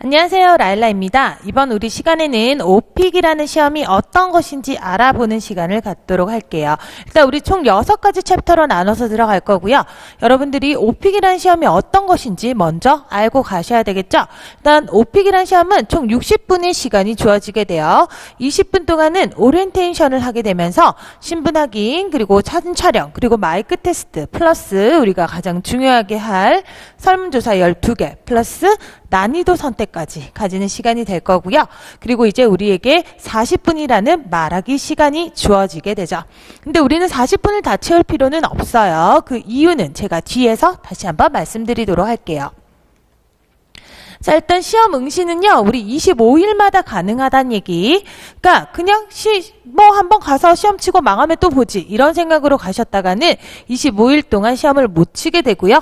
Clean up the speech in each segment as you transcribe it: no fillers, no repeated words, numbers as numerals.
안녕하세요, 라일라입니다. 이번 우리 시간에는 오픽이라는 시험이 어떤 것인지 알아보는 시간을 갖도록 할게요. 일단 우리 총 6가지 챕터로 나눠서 들어갈 거고요. 여러분들이 오픽이라는 시험이 어떤 것인지 먼저 알고 가셔야 되겠죠? 일단 오픽이라는 시험은 총 60분의 시간이 주어지게 돼요. 20분 동안은 오리엔테이션을 하게 되면서 신분 확인, 그리고 사진 촬영, 그리고 마이크 테스트, 플러스 우리가 가장 중요하게 할 설문조사 12개, 플러스 난이도 선택까지 가지는 시간이 될 거고요. 그리고 이제 우리에게 40분이라는 말하기 시간이 주어지게 되죠. 근데 우리는 40분을 다 채울 필요는 없어요. 그 이유는 제가 뒤에서 다시 한번 말씀드리도록 할게요. 자, 일단 시험 응시는요, 우리 25일마다 가능하다는 얘기. 그러니까 그냥 한번 가서 시험 치고 망하면 또 보지, 이런 생각으로 가셨다가는 25일 동안 시험을 못 치게 되고요.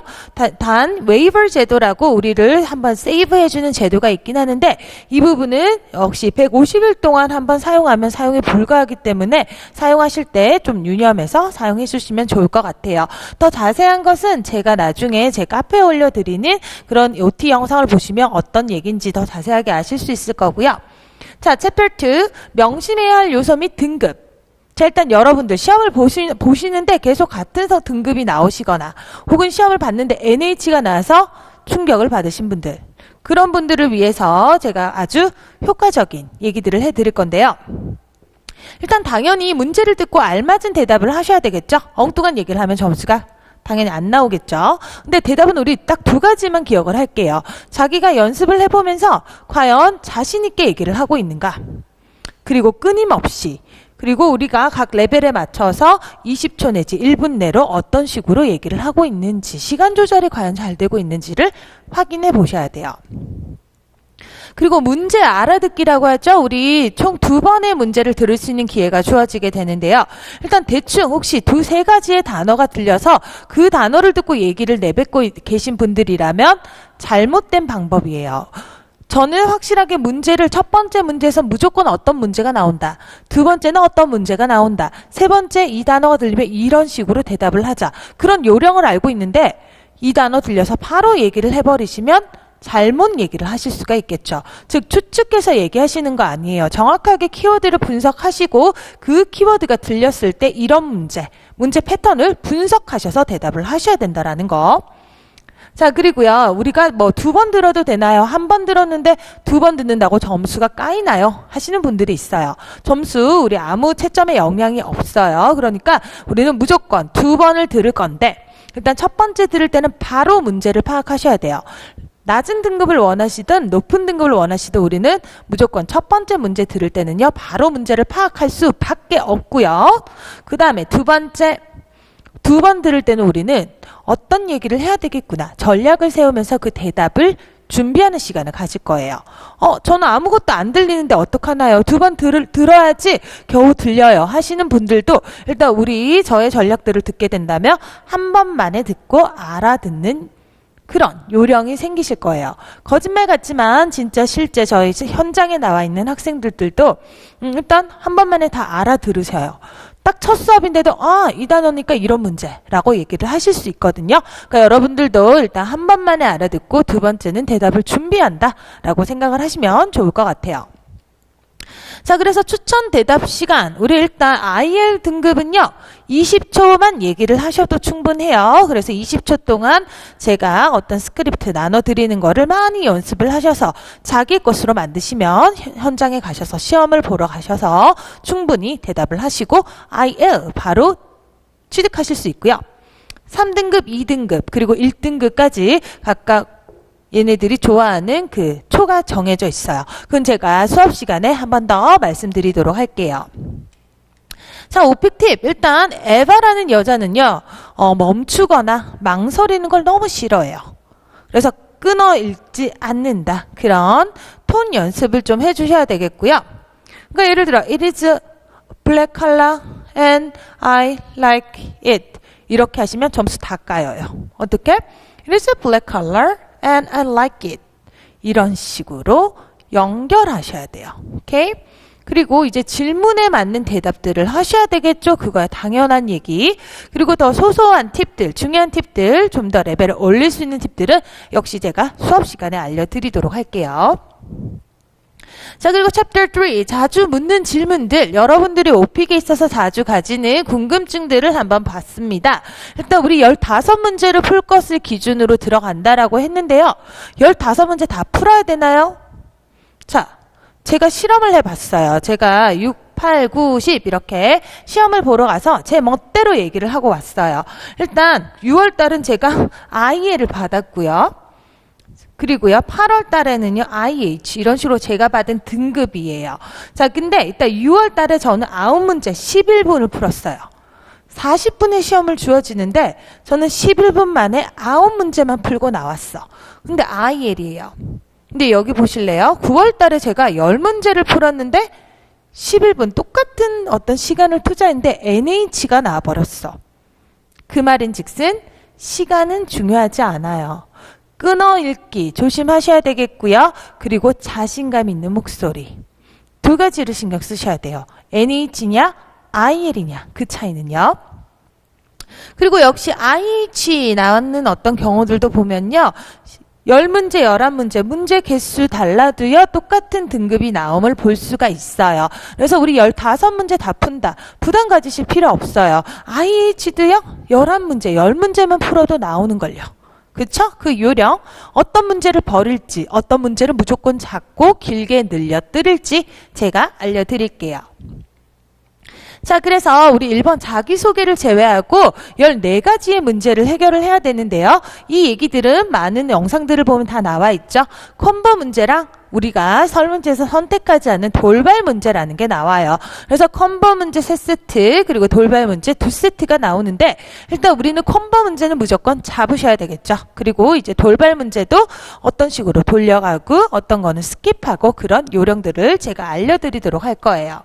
단 웨이버 제도라고 우리를 한번 세이브해주는 제도가 있긴 하는데, 이 부분은 역시 150일 동안 한번 사용하면 사용이 불가하기 때문에 사용하실 때 좀 유념해서 사용해 주시면 좋을 것 같아요. 더 자세한 것은 제가 나중에 제 카페에 올려드리는 그런 OT 영상을 보시면 어떤 얘기인지 더 자세하게 아실 수 있을 거고요. 자, 챕터 2, 명심해야 할 요소 및 등급. 자, 일단 여러분들 시험을 보시는데 계속 같은 등급이 나오시거나 혹은 시험을 봤는데 NH가 나와서 충격을 받으신 분들, 그런 분들을 위해서 제가 아주 효과적인 얘기들을 해드릴 건데요. 일단 당연히 문제를 듣고 알맞은 대답을 하셔야 되겠죠. 엉뚱한 얘기를 하면 점수가 당연히 안 나오겠죠. 근데 대답은 우리 딱 2가지만 기억을 할게요. 자기가 연습을 해보면서 과연 자신 있게 얘기를 하고 있는가, 그리고 끊임없이, 그리고 우리가 각 레벨에 맞춰서 20초 내지 1분 내로 어떤 식으로 얘기를 하고 있는지, 시간 조절이 과연 잘 되고 있는지를 확인해 보셔야 돼요. 그리고 문제 알아듣기라고 하죠. 우리 총 2번의 문제를 들을 수 있는 기회가 주어지게 되는데요. 일단 대충 혹시 2-3가지의 단어가 들려서 그 단어를 듣고 얘기를 내뱉고 계신 분들이라면 잘못된 방법이에요. 저는 확실하게 문제를 첫 번째 문제에서 무조건 어떤 문제가 나온다, 두 번째는 어떤 문제가 나온다, 세 번째 이 단어가 들리면 이런 식으로 대답을 하자, 그런 요령을 알고 있는데 이 단어 들려서 바로 얘기를 해버리시면 잘못 얘기를 하실 수가 있겠죠. 즉 추측해서 얘기하시는 거 아니에요. 정확하게 키워드를 분석하시고 그 키워드가 들렸을 때 이런 문제 패턴을 분석하셔서 대답을 하셔야 된다라는 거. 자, 그리고요, 우리가 2번 들어도 되나요? 1번 들었는데 2번 듣는다고 점수가 까이나요? 하시는 분들이 있어요. 점수 우리 아무 채점에 영향이 없어요. 그러니까 우리는 무조건 2번을 들을 건데, 일단 첫 번째 들을 때는 바로 문제를 파악하셔야 돼요. 낮은 등급을 원하시든 높은 등급을 원하시든 우리는 무조건 첫 번째 문제 들을 때는요, 바로 문제를 파악할 수밖에 없고요. 그 다음에 두 번 들을 때는 우리는 어떤 얘기를 해야 되겠구나, 전략을 세우면서 그 대답을 준비하는 시간을 가질 거예요. 저는 아무것도 안 들리는데 어떡하나요? 2번 들어야지 겨우 들려요 하시는 분들도 일단 저의 전략들을 듣게 된다면 한 번만에 듣고 알아듣는 그런 요령이 생기실 거예요. 거짓말 같지만 진짜 실제 저희 현장에 나와 있는 학생들도 일단 한 번만에 다 알아들으셔요. 딱 첫 수업인데도 이 단어니까 이런 문제라고 얘기를 하실 수 있거든요. 그러니까 여러분들도 일단 한 번만에 알아듣고 두 번째는 대답을 준비한다 라고 생각을 하시면 좋을 것 같아요. 자, 그래서 추천 대답 시간, 우리 일단 IL 등급은요 20초만 얘기를 하셔도 충분해요. 그래서 20초 동안 제가 어떤 스크립트 나눠드리는 거를 많이 연습을 하셔서 자기 것으로 만드시면 현장에 가셔서 시험을 보러 가셔서 충분히 대답을 하시고 IL 바로 취득하실 수 있고요. 3등급, 2등급, 그리고 1등급까지 각각 얘네들이 좋아하는 그 초가 정해져 있어요. 그건 제가 수업 시간에 한 번 더 말씀드리도록 할게요. 자, 오픽 팁. 일단 에바라는 여자는요, 멈추거나 망설이는 걸 너무 싫어해요. 그래서 끊어 읽지 않는다, 그런 톤 연습을 좀 해주셔야 되겠고요. 그러니까 예를 들어 It is black color and I like it, 이렇게 하시면 점수 다 까여요. 어떻게? It is black color and I like it, 이런 식으로 연결하셔야 돼요. 오케이? 그리고 이제 질문에 맞는 대답들을 하셔야 되겠죠. 그거야 당연한 얘기. 그리고 더 소소한 팁들, 중요한 팁들, 좀 더 레벨을 올릴 수 있는 팁들은 역시 제가 수업 시간에 알려드리도록 할게요. 자, 그리고 챕터 3, 자주 묻는 질문들, 여러분들이 오픽에 있어서 자주 가지는 궁금증들을 한번 봤습니다. 일단 우리 15문제를 풀 것을 기준으로 들어간다라고 했는데요. 15문제 다 풀어야 되나요? 자, 제가 실험을 해봤어요. 제가 6, 8, 9, 10 이렇게 시험을 보러 가서 제 멋대로 얘기를 하고 왔어요. 일단 6월 달은 제가 IL을 받았고요. 그리고요, 8월 달에는요, IH, 이런 식으로 제가 받은 등급이에요. 자, 근데 일단 6월 달에 저는 9문제 11분을 풀었어요. 40분의 시험을 주어지는데, 저는 11분 만에 9문제만 풀고 나왔어. 근데 IL이에요. 근데 여기 보실래요? 9월 달에 제가 10문제를 풀었는데, 11분 똑같은 어떤 시간을 투자했는데, NH가 나와버렸어. 그 말인 즉슨, 시간은 중요하지 않아요. 끊어 읽기 조심하셔야 되겠고요. 그리고 자신감 있는 목소리. 두 가지를 신경 쓰셔야 돼요. NH냐 IL이냐 그 차이는요. 그리고 역시 IH 나오는 어떤 경우들도 보면요. 10문제, 11문제, 문제 개수 달라도요, 똑같은 등급이 나옴을 볼 수가 있어요. 그래서 우리 15문제 다 푼다. 부담 가지실 필요 없어요. IH도요, 11문제, 10문제만 풀어도 나오는걸요. 그쵸? 그 요령, 어떤 문제를 버릴지, 어떤 문제를 무조건 작고 길게 늘려뜨릴지 제가 알려드릴게요. 자, 그래서 우리 1번 자기소개를 제외하고 14가지의 문제를 해결을 해야 되는데요. 이 얘기들은 많은 영상들을 보면 다 나와 있죠. 콤보 문제랑 우리가 설문지에서 선택하지 않는 돌발 문제라는 게 나와요. 그래서 콤보 문제 3세트 그리고 돌발 문제 2세트가 나오는데 일단 우리는 콤보 문제는 무조건 잡으셔야 되겠죠. 그리고 이제 돌발 문제도 어떤 식으로 돌려가고 어떤 거는 스킵하고 그런 요령들을 제가 알려드리도록 할 거예요.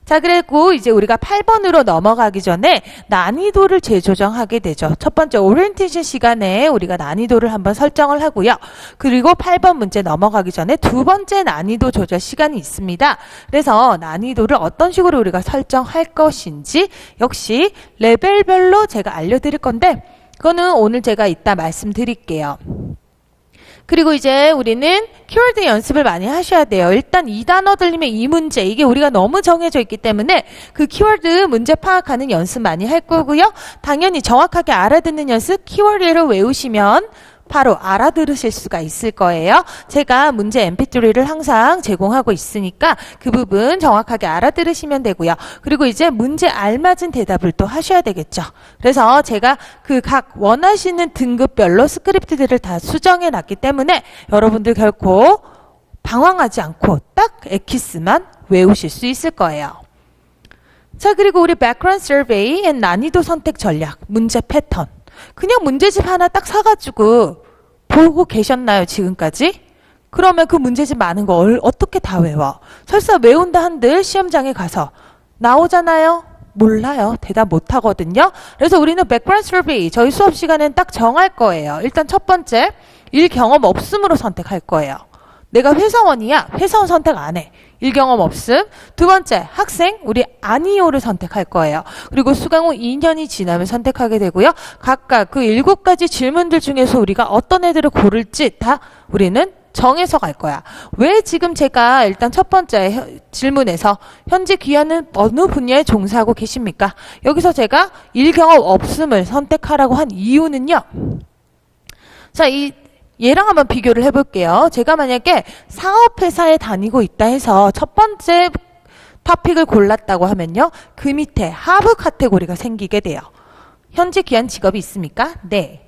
자, 그리고 이제 우리가 8번으로 넘어가기 전에 난이도를 재조정하게 되죠. 첫 번째 오리엔테이션 시간에 우리가 난이도를 한번 설정을 하고요. 그리고 8번 문제 넘어가기 전에 두 번째 난이도 조절 시간이 있습니다. 그래서 난이도를 어떤 식으로 우리가 설정할 것인지 역시 레벨별로 제가 알려드릴 건데 그거는 오늘 제가 이따 말씀드릴게요. 그리고 이제 우리는 키워드 연습을 많이 하셔야 돼요. 일단 이 단어 들리면 이 문제, 이게 우리가 너무 정해져 있기 때문에 그 키워드 문제 파악하는 연습 많이 할 거고요. 당연히 정확하게 알아듣는 연습, 키워드를 외우시면 바로 알아들으실 수가 있을 거예요. 제가 문제 mp3를 항상 제공하고 있으니까 그 부분 정확하게 알아들으시면 되고요. 그리고 이제 문제 알맞은 대답을 또 하셔야 되겠죠. 그래서 제가 그 각 원하시는 등급별로 스크립트들을 다 수정해 놨기 때문에 여러분들 결코 방황하지 않고 딱 엑기스만 외우실 수 있을 거예요. 자, 그리고 우리 background survey 앤 난이도 선택 전략, 문제 패턴. 그냥 문제집 하나 딱 사가지고 보고 계셨나요, 지금까지? 그러면 그 문제집 많은 거 어떻게 다 외워? 설사 외운다 한들 시험장에 가서 나오잖아요? 몰라요. 대답 못 하거든요. 그래서 우리는 background survey, 저희 수업 시간엔 딱 정할 거예요. 일단 첫 번째, 일 경험 없음으로 선택할 거예요. 내가 회사원이야. 회사원 선택 안 해. 일 경험 없음. 두 번째, 학생, 우리 아니요를 선택할 거예요. 그리고 수강 후 2년이 지나면 선택하게 되고요. 각각 그 7가지 질문들 중에서 우리가 어떤 애들을 고를지 다 우리는 정해서 갈 거야. 왜 지금 제가 일단 첫 번째 질문에서 현재 귀하는 어느 분야에 종사하고 계십니까? 여기서 제가 일 경험 없음을 선택하라고 한 이유는요. 자, 얘랑 한번 비교를 해볼게요. 제가 만약에 사업회사에 다니고 있다 해서 첫 번째 토픽을 골랐다고 하면요. 그 밑에 하부 카테고리가 생기게 돼요. 현재 귀한 직업이 있습니까? 네.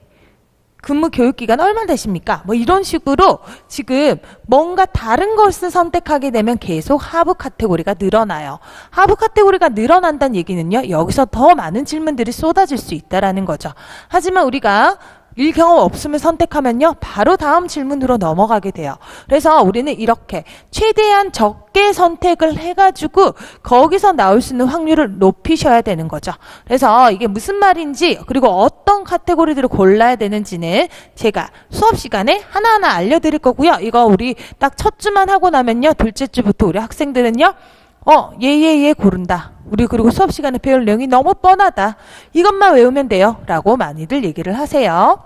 근무 교육기간 얼마 되십니까? 뭐 이런 식으로 지금 뭔가 다른 것을 선택하게 되면 계속 하부 카테고리가 늘어나요. 하부 카테고리가 늘어난다는 얘기는요. 여기서 더 많은 질문들이 쏟아질 수 있다는 거죠. 하지만 우리가 일 경험 없음을 선택하면요. 바로 다음 질문으로 넘어가게 돼요. 그래서 우리는 이렇게 최대한 적게 선택을 해가지고 거기서 나올 수 있는 확률을 높이셔야 되는 거죠. 그래서 이게 무슨 말인지 그리고 어떤 카테고리들을 골라야 되는지는 제가 수업 시간에 하나하나 알려드릴 거고요. 이거 우리 딱 첫 주만 하고 나면요. 둘째 주부터 우리 학생들은요. 예 고른다. 우리 그리고 수업 시간에 배울 내용이 너무 뻔하다. 이것만 외우면 돼요. 라고 많이들 얘기를 하세요.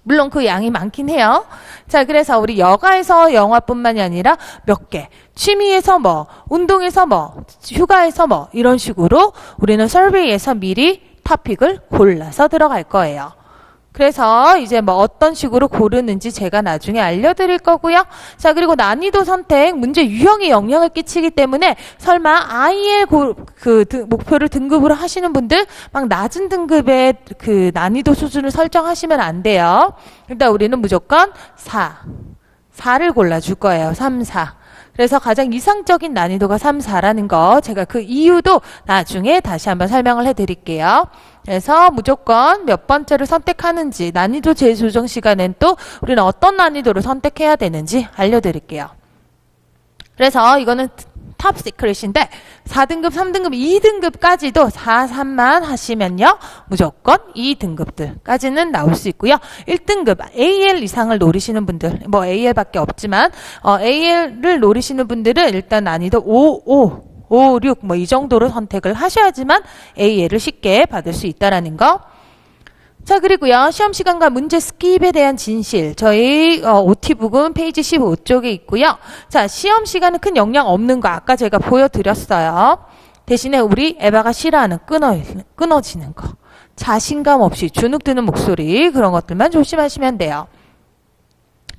물론 그 양이 많긴 해요. 자, 그래서 우리 여가에서 영화뿐만이 아니라 몇 개, 취미에서 뭐, 운동에서 뭐, 휴가에서 뭐, 이런 식으로 우리는 서베이에서 미리 토픽을 골라서 들어갈 거예요. 그래서 이제 뭐 어떤 식으로 고르는지 제가 나중에 알려드릴 거고요. 자, 그리고 난이도 선택, 문제 유형에 영향을 끼치기 때문에 설마 IL 목표를 등급으로 하시는 분들 막 낮은 등급의 그 난이도 수준을 설정하시면 안 돼요. 일단 우리는 무조건 4를 골라줄 거예요. 3, 4. 그래서 가장 이상적인 난이도가 3, 4라는 거 제가 그 이유도 나중에 다시 한번 설명을 해드릴게요. 그래서 무조건 몇 번째를 선택하는지 난이도 재조정 시간엔 또 우리는 어떤 난이도를 선택해야 되는지 알려드릴게요. 그래서 이거는 탑 시크릿인데 4등급, 3등급, 2등급까지도 4, 3만 하시면요. 무조건 2등급들까지는 나올 수 있고요. 1등급 AL 이상을 노리시는 분들, 뭐 AL밖에 없지만 AL을 노리시는 분들은 일단 난이도 5, 6 뭐 이 정도로 선택을 하셔야지만 AL을 쉽게 받을 수 있다라는 거. 자, 그리고요. 시험 시간과 문제 스킵에 대한 진실. 저희 OT북은 페이지 15쪽에 있고요. 자, 시험 시간은 큰 영향 없는 거 아까 제가 보여드렸어요. 대신에 우리 에바가 싫어하는 끊어지는 거. 자신감 없이 주눅 드는 목소리 그런 것들만 조심하시면 돼요.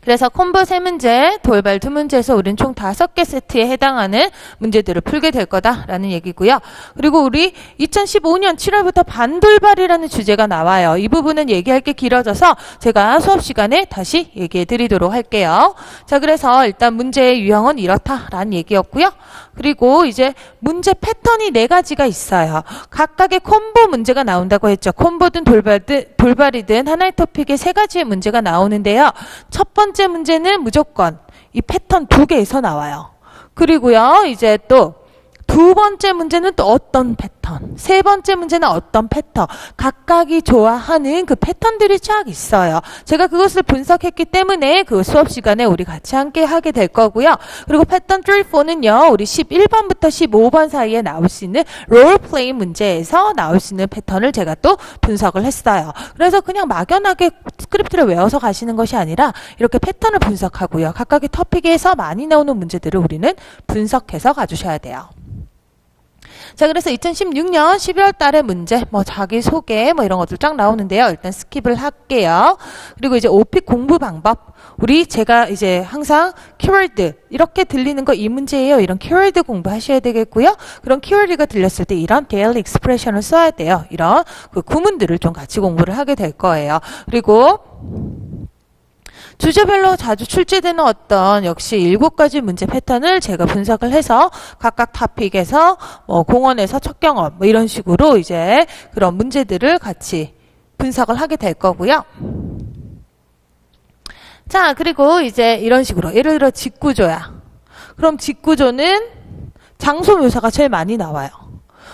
그래서 콤보 3문제, 돌발 2문제에서 우리는 총 5개 세트에 해당하는 문제들을 풀게 될 거다라는 얘기고요. 그리고 우리 2015년 7월부터 반돌발이라는 주제가 나와요. 이 부분은 얘기할 게 길어져서 제가 수업 시간에 다시 얘기해 드리도록 할게요. 자, 그래서 일단 문제의 유형은 이렇다라는 얘기였고요. 그리고 이제 문제 패턴이 4가지가 있어요. 각각의 콤보 문제가 나온다고 했죠. 콤보든 돌발이든 하나의 토픽에 3가지의 문제가 나오는데요. 첫 번째 문제는 무조건 이 패턴 2개에서 나와요. 그리고요, 이제 또 두 번째 문제는 또 어떤 패턴, 세 번째 문제는 어떤 패턴, 각각이 좋아하는 그 패턴들이 쫙 있어요. 제가 그것을 분석했기 때문에 그 수업 시간에 우리 같이 함께 하게 될 거고요. 그리고 패턴 3, 4는요, 우리 11번부터 15번 사이에 나올 수 있는 롤플레이 문제에서 나올 수 있는 패턴을 제가 또 분석을 했어요. 그래서 그냥 막연하게 스크립트를 외워서 가시는 것이 아니라 이렇게 패턴을 분석하고요. 각각의 토픽에서 많이 나오는 문제들을 우리는 분석해서 가주셔야 돼요. 자, 그래서 2016년 12월 달에 문제, 뭐 자기소개, 뭐 이런 것들 쫙 나오는데요. 일단 스킵을 할게요. 그리고 이제 오픽 공부 방법. 제가 이제 항상 키워드, 이렇게 들리는 거 이 문제예요. 이런 키워드 공부하셔야 되겠고요. 그런 키워드가 들렸을 때 이런 daily expression을 써야 돼요. 이런 그 구문들을 좀 같이 공부를 하게 될 거예요. 그리고 주제별로 자주 출제되는 어떤 역시 7가지 문제 패턴을 제가 분석을 해서 각각 토픽에서 공원에서 첫 경험 뭐 이런 식으로 이제 그런 문제들을 같이 분석을 하게 될 거고요. 자, 그리고 이제 이런 식으로 예를 들어 직구조야. 그럼 직구조는 장소 묘사가 제일 많이 나와요.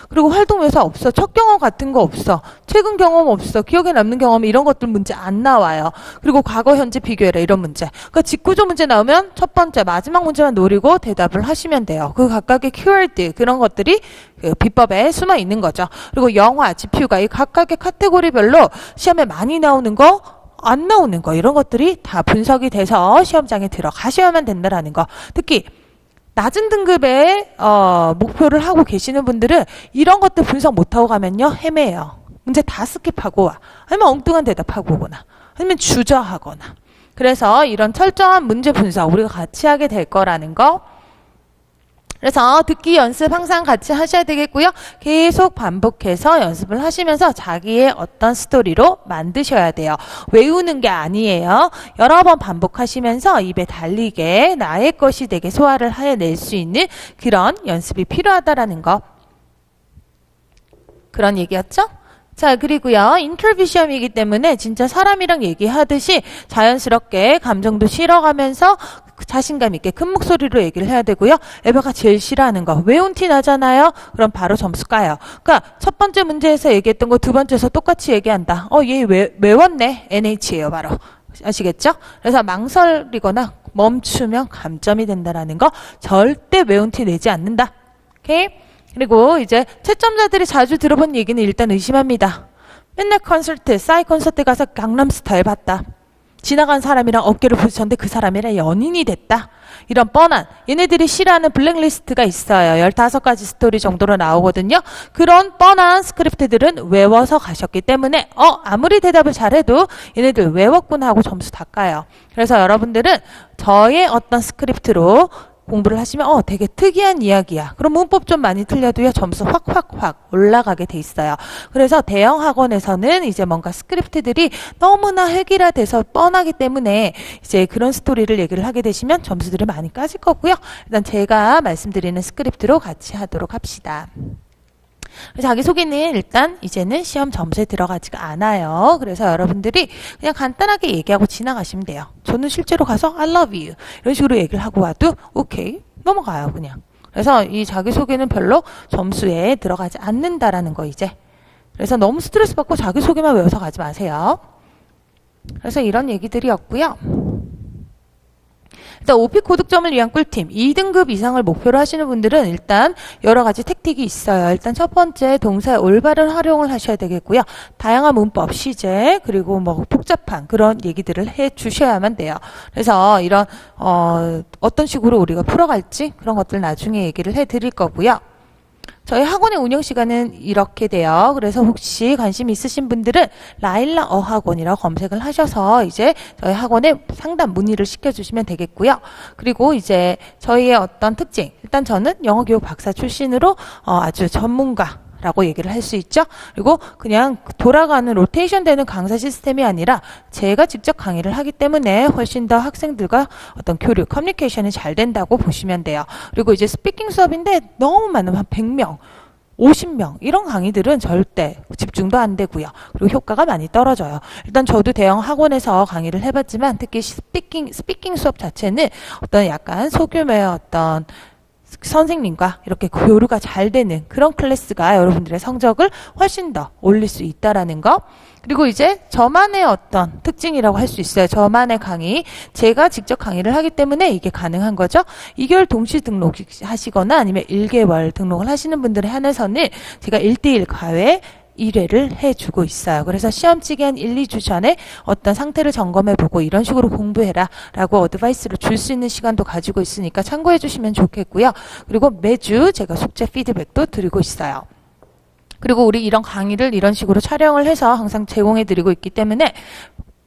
그리고 활동 묘사 없어. 첫 경험 같은 거 없어. 최근 경험 없어. 기억에 남는 경험 이런 것들 문제 안 나와요. 그리고 과거 현재 비교해라 이런 문제. 그러니까 직구조 문제 나오면 첫 번째 마지막 문제만 노리고 대답을 하시면 돼요. 그 각각의 키워드 그런 것들이 그 비법에 숨어 있는 거죠. 그리고 영화, 지표가 이 각각의 카테고리별로 시험에 많이 나오는 거 안 나오는 거 이런 것들이 다 분석이 돼서 시험장에 들어가셔야만 된다라는 거. 특히 낮은 등급의 목표를 하고 계시는 분들은 이런 것들 분석 못하고 가면요 헤매요. 문제 다 스킵하고 와. 아니면 엉뚱한 대답하고 오거나 아니면 주저하거나. 그래서 이런 철저한 문제 분석 우리가 같이 하게 될 거라는 거. 그래서 듣기 연습 항상 같이 하셔야 되겠고요. 계속 반복해서 연습을 하시면서 자기의 어떤 스토리로 만드셔야 돼요. 외우는 게 아니에요. 여러 번 반복하시면서 입에 달리게 나의 것이 되게 소화를 해낼 수 있는 그런 연습이 필요하다라는 거. 그런 얘기였죠? 자, 그리고요, 인터뷰 시험이기 때문에 진짜 사람이랑 얘기하듯이 자연스럽게 감정도 실어가면서 자신감 있게 큰 목소리로 얘기를 해야 되고요. 에바가 제일 싫어하는 거 외운 티 나잖아요. 그럼 바로 점수 까요. 그러니까 첫 번째 문제에서 얘기했던 거 두 번째에서 똑같이 얘기한다. 얘 외웠네. NH예요 바로. 아시겠죠? 그래서 망설이거나 멈추면 감점이 된다라는 거 절대 외운 티 내지 않는다. 오케이? 그리고 이제 채점자들이 자주 들어본 얘기는 일단 의심합니다. 맨날 콘서트, 싸이 콘서트 가서 강남스타일 봤다. 지나간 사람이랑 어깨를 부딪혔는데 그 사람이랑 연인이 됐다. 이런 뻔한 얘네들이 싫어하는 블랙리스트가 있어요. 15가지 스토리 정도로 나오거든요. 그런 뻔한 스크립트들은 외워서 가셨기 때문에 아무리 대답을 잘해도 얘네들 외웠구나 하고 점수 다 까요. 그래서 여러분들은 저의 어떤 스크립트로 공부를 하시면 되게 특이한 이야기야. 그럼 문법 좀 많이 틀려도요 점수 확 올라가게 돼 있어요. 그래서 대형 학원에서는 이제 뭔가 스크립트들이 너무나 획일화돼서 뻔하기 때문에 이제 그런 스토리를 얘기를 하게 되시면 점수들이 많이 까질 거고요. 일단 제가 말씀드리는 스크립트로 같이 하도록 합시다. 자기소개는 일단 이제는 시험 점수에 들어가지가 않아요. 그래서 여러분들이 그냥 간단하게 얘기하고 지나가시면 돼요. 저는 실제로 가서 I love you 이런 식으로 얘기를 하고 와도 오케이 넘어가요 그냥. 그래서 이 자기소개는 별로 점수에 들어가지 않는다라는 거 이제. 그래서 너무 스트레스 받고 자기소개만 외워서 가지 마세요. 그래서 이런 얘기들이었고요. 일단 OP 고득점을 위한 꿀팁 2등급 이상을 목표로 하시는 분들은 일단 여러 가지 택틱이 있어요. 일단 첫 번째 동사의 올바른 활용을 하셔야 되겠고요. 다양한 문법, 시제 그리고 뭐 복잡한 그런 얘기들을 해 주셔야만 돼요. 그래서 이런 어떤 식으로 우리가 풀어갈지 그런 것들 나중에 얘기를 해 드릴 거고요. 저희 학원의 운영 시간은 이렇게 돼요. 그래서 혹시 관심 있으신 분들은 라일라 어학원이라고 검색을 하셔서 이제 저희 학원에 상담 문의를 시켜주시면 되겠고요. 그리고 이제 저희의 어떤 특징, 일단 저는 영어교육 박사 출신으로 아주 전문가 라고 얘기를 할 수 있죠. 그리고 그냥 돌아가는 로테이션 되는 강사 시스템이 아니라 제가 직접 강의를 하기 때문에 훨씬 더 학생들과 어떤 교류, 커뮤니케이션이 잘 된다고 보시면 돼요. 그리고 이제 스피킹 수업인데 너무 많으면 한 100명, 50명 이런 강의들은 절대 집중도 안 되고요. 그리고 효과가 많이 떨어져요. 일단 저도 대형 학원에서 강의를 해봤지만 특히 스피킹 수업 자체는 어떤 약간 소규모의 어떤 선생님과 이렇게 교류가 잘 되는 그런 클래스가 여러분들의 성적을 훨씬 더 올릴 수 있다라는 거. 그리고 이제 저만의 어떤 특징이라고 할 수 있어요. 저만의 강의. 제가 직접 강의를 하기 때문에 이게 가능한 거죠. 2개월 동시 등록하시거나 아니면 1개월 등록을 하시는 분들에 한해서는 제가 1대1 과외 1회를 해주고 있어요. 그래서 시험 치기 한 1, 2주 전에 어떤 상태를 점검해보고 이런 식으로 공부해라 라고 어드바이스를 줄 수 있는 시간도 가지고 있으니까 참고해 주시면 좋겠고요. 그리고 매주 제가 숙제 피드백도 드리고 있어요. 그리고 우리 이런 강의를 이런 식으로 촬영을 해서 항상 제공해 드리고 있기 때문에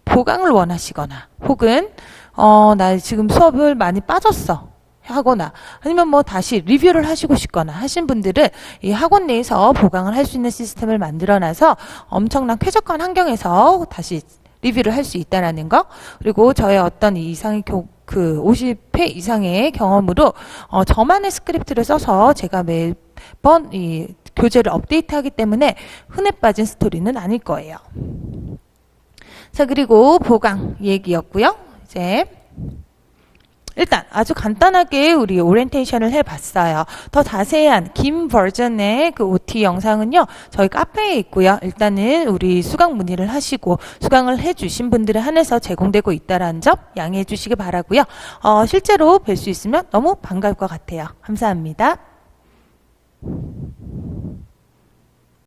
보강을 원하시거나 혹은 나 지금 수업을 많이 빠졌어 하거나 아니면 뭐 다시 리뷰를 하시고 싶거나 하신 분들은 이 학원 내에서 보강을 할 수 있는 시스템을 만들어놔서 엄청난 쾌적한 환경에서 다시 리뷰를 할 수 있다는 거. 그리고 저의 어떤 이상의 50회 이상의 경험으로 저만의 스크립트를 써서 제가 매번 이 교재를 업데이트하기 때문에 흔해 빠진 스토리는 아닐 거예요. 자, 그리고 보강 얘기였고요. 이제 일단 아주 간단하게 우리 오리엔테이션을 해봤어요. 더 자세한 긴 버전의 그 OT 영상은요. 저희 카페에 있고요. 일단은 우리 수강 문의를 하시고 수강을 해주신 분들에 한해서 제공되고 있다는 점 양해해 주시기 바라고요. 실제로 뵐 수 있으면 너무 반가울 것 같아요. 감사합니다.